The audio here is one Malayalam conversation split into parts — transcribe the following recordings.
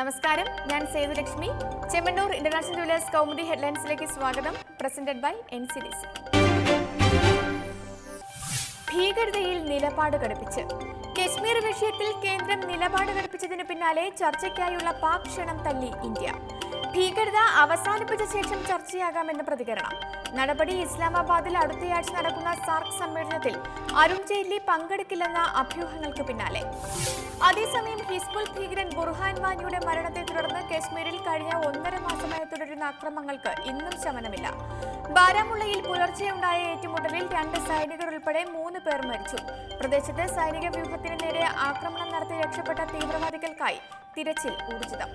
നമസ്കാരം, ഞാൻ സേതുലക്ഷ്മി. ചെമ്മണ്ണൂർ ഇന്റർനാഷണൽ ജുവലേഴ്സ് കൗമുദി ഹെഡ്ലൈൻസിലേക്ക് സ്വാഗതം. Presented by NCDC. ഭീകരതയിൽ നിലപാട് ഘടിപ്പിച്ച് കശ്മീർ വിഷയത്തിൽ കേന്ദ്രം നിലപാട് ഘടിപ്പിച്ചതിന് പിന്നാലെ ചർച്ചയ്ക്കായുള്ള പാക് ക്ഷണം തള്ളി ഇന്ത്യ. ഭീകരത അവസാനിപ്പിച്ച ശേഷം ചർച്ചയാകാമെന്ന് പ്രതികരണം. നടപടി ഇസ്ലാമാബാദിൽ അടുത്തയാഴ്ച നടക്കുന്ന സാർക്ക് സമ്മേളനത്തിൽ അരുൺ ജെയ്റ്റ്ലി പങ്കെടുക്കില്ലെന്ന അഭ്യൂഹങ്ങൾക്ക് പിന്നാലെ. അതേസമയം ഹിസ്ബുൾ ഭീകരൻ ബുർഹാൻ വാനിയുടെ മരണത്തെ തുടർന്ന് കശ്മീരിൽ കഴിഞ്ഞ 1.5 മാസമായി തുടരുന്ന അക്രമങ്ങൾക്ക് ഇന്നും ശമനമില്ല. ബാരാമുള്ളയിൽ പുലർച്ചെയുണ്ടായ ഏറ്റുമുട്ടലിൽ 2 സൈനികർ ഉൾപ്പെടെ 3 പേർ മരിച്ചു. പ്രദേശത്ത് സൈനിക വ്യൂഹത്തിന് നേരെ ആക്രമണം നടത്തി രക്ഷപ്പെട്ട തീവ്രവാദികൾക്കായി തിരച്ചിൽ ഊർജിതം.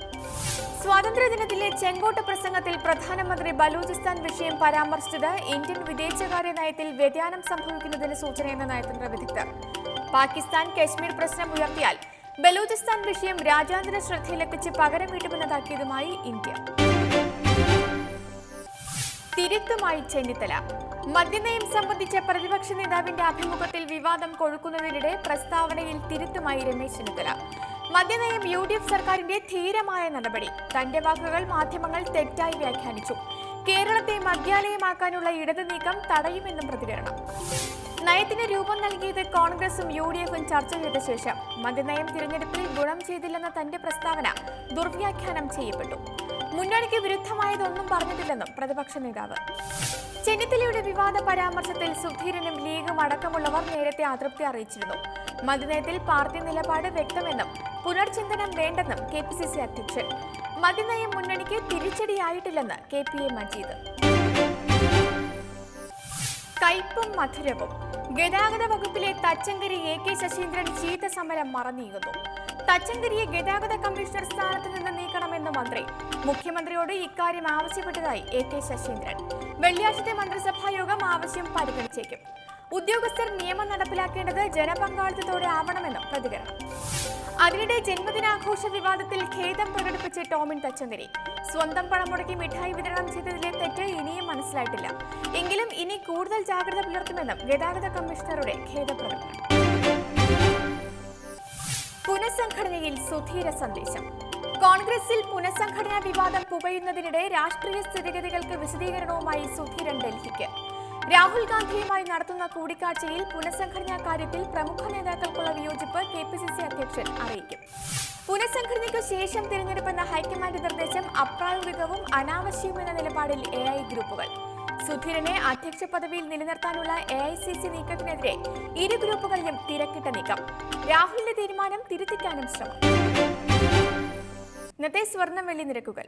സ്വാതന്ത്ര്യദിനത്തിലെ ചെങ്കോട്ട പ്രസംഗത്തിൽ പ്രധാനമന്ത്രി ബലൂചിസ്ഥാൻ വിഷയം പരാമർശിച്ചത് ഇന്ത്യൻ വിദേശകാര്യ നയത്തിൽ വ്യതിയാനം സംഭവിക്കുന്നതിന് സൂചനയെന്ന് നയതന്ത്ര വിദഗ്ധർ. പാകിസ്ഥാൻ കശ്മീർ പ്രശ്നം ഉയർത്തിയാൽ ബലൂചിസ്ഥാൻ വിഷയം രാജ്യാന്തര ശ്രദ്ധയിലെത്തിച്ച് പകരം വീട്ടുമെന്ന താക്കീതുമായി ഇന്ത്യ. തിരുത്തുമായി ചെന്നിത്തല. മദ്യനയം സംബന്ധിച്ച പ്രതിപക്ഷ നേതാവിന്റെ അഭിമുഖത്തിൽ വിവാദം കൊഴുക്കുന്നതിനിടെ പ്രസ്താവനയിൽ തിരുത്തുമായി രമേശ് ചെന്നിത്തല. മദ്യനയം UDF സർക്കാരിന്റെ ധീരമായ നടപടി. തന്റെ വാക്കുകൾ മാധ്യമങ്ങൾ തെറ്റായി വ്യാഖ്യാനിച്ചു. കേരളത്തെ മദ്യാലയമാക്കാനുള്ള ഇടതു നീക്കം തടയുമെന്നും പ്രതികരണം. നയത്തിന് രൂപം നൽകിയത് കോൺഗ്രസും UDFും ചർച്ച ചെയ്ത ശേഷം മദ്യനയം തിരഞ്ഞെടുപ്പിൽ ഗുണം ചെയ്തില്ലെന്ന തന്റെ പ്രസ്താവന ദുർവ്യാഖ്യാനം ചെയ്യപ്പെട്ടു. മുന്നണിക്ക് വിരുദ്ധമായതൊന്നും പറഞ്ഞിട്ടില്ലെന്നും പ്രതിപക്ഷ നേതാവ്. ചെന്നിത്തലയുടെ വിവാദ പരാമർശത്തിൽ സുധീരനും ലീഗും അടക്കമുള്ളവർ നേരത്തെ അതൃപ്തി അറിയിച്ചിരുന്നു. മദ്യനയത്തിൽ പാർട്ടി നിലപാട് വ്യക്തമെന്നും പുനർചിന്തനം വേണ്ടെന്നും KPCC അധ്യക്ഷൻ. മദ്യനയം മുന്നണിക്ക് തിരിച്ചടിയായിട്ടില്ലെന്ന് KPA മജീദ്. കയ്പും മധുരവും. ഗതാഗത വകുപ്പിലെ തച്ചങ്കരി AK ശശീന്ദ്രൻ ശീതസമരം മറനീങ്ങുന്നു. തച്ചങ്കരിയെ ഗതാഗത കമ്മീഷണർ സ്ഥാനത്ത് നിന്ന് നീക്കണമെന്ന് മന്ത്രി. മുഖ്യമന്ത്രിയോട് ഇക്കാര്യം ആവശ്യപ്പെട്ടതായി AK ശശീന്ദ്രൻ. വെള്ളിയാഴ്ചത്തെ മന്ത്രിസഭാ യോഗം ആവശ്യം പരിഗണിച്ചേക്കും. ഉദ്യോഗസ്ഥർ നിയമം നടപ്പിലാക്കേണ്ടത് ജനപങ്കാളിത്തത്തോടെ ആവണമെന്നും പ്രതികരണം. അതിനിടെ ജന്മദിനാഘോഷ വിവാദത്തിൽ ഖേദം പ്രകടിപ്പിച്ച് ടോമിൻ തച്ചങ്കരി. സ്വന്തം പണം മുടക്കി മിഠായി വിതരണം ചെയ്തതിലെ തെറ്റ് ഇനിയും മനസ്സിലായിട്ടില്ല. എങ്കിലും ഇനി കൂടുതൽ ജാഗ്രത പുലർത്തുമെന്നും ഗതാഗത കമ്മീഷണറുടെ ഖേദപ്രകടനം. പുനഃസംഘടനയിൽ സുധീര സന്ദേശം. കോൺഗ്രസിൽ പുനഃസംഘടനാ വിവാദം പുകയുന്നതിനിടെ രാഷ്ട്രീയ സ്ഥിതിഗതികൾക്ക് വിശദീകരണവുമായി സുധീരൻ ഡൽഹിക്ക്. രാഹുൽ ഗാന്ധിയുമായി നടത്തുന്ന കൂടിക്കാഴ്ചയിൽ പുനഃസംഘടനാ കാര്യത്തിൽ പ്രമുഖ നേതാക്കൾക്കുള്ള വിയോജിപ്പ് KPCC അധ്യക്ഷൻ അറിയിക്കും. പുനഃസംഘടനയ്ക്കു ശേഷം തിരഞ്ഞെടുപ്പെന്ന ഹൈക്കമാൻഡ് നിർദ്ദേശം അപ്രായോഗികവും അനാവശ്യവുമെന്ന നിലപാടിൽ AI ഗ്രൂപ്പുകൾ. സുധീരനെ അധ്യക്ഷ പദവിയിൽ നിലനിർത്താനുള്ള AICC നീക്കത്തിനെതിരെ ഇരു ഗ്രൂപ്പുകളിലും തിരക്കിട്ട നീക്കം. രാഹുലിന്റെ തീരുമാനം തിരുത്തിക്കാനും ശ്രമം. ഇന്നത്തെ സ്വർണം വെള്ളി നിരക്കുകൾ.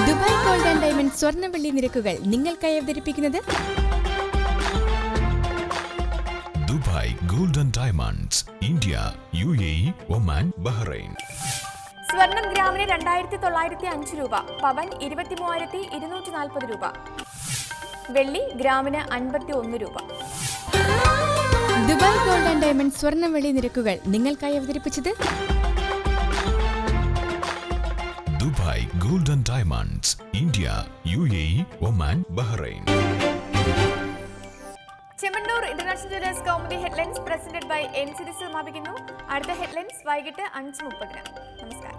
ദുബായ് ഗോൾഡ് ആൻഡ് ഡയമണ്ട് സ്വർണ്ണ വെള്ളി നിരക്കുകൾ നിങ്ങൾക്കായി അവതരിപ്പിക്കുന്നത് Dubai gold and diamonds, India, UAE, Oman, Bahrain. സ്വർണം ഗ്രാമിന് 2905 രൂപ, പവൻ 23,240 രൂപ, വെള്ളി ഗ്രാമിന് 51 രൂപ. ദുബായ് ഗോൾഡ് ആൻഡ് ഡയമണ്ട് സ്വർണ്ണ വെള്ളി നിരക്കുകൾ നിങ്ങൾക്കായി അവതരിപ്പിച്ചത് Dubai gold and diamonds, India, UAE, Oman, Bahrain. Chemmanur international jewellers Kaumudi headlines presented by NCDC സമാപിക്കുന്നു. അടുത്ത ഹെഡ്ലൈൻസ് വൈകിട്ട് 5:30. നമസ്കാരം.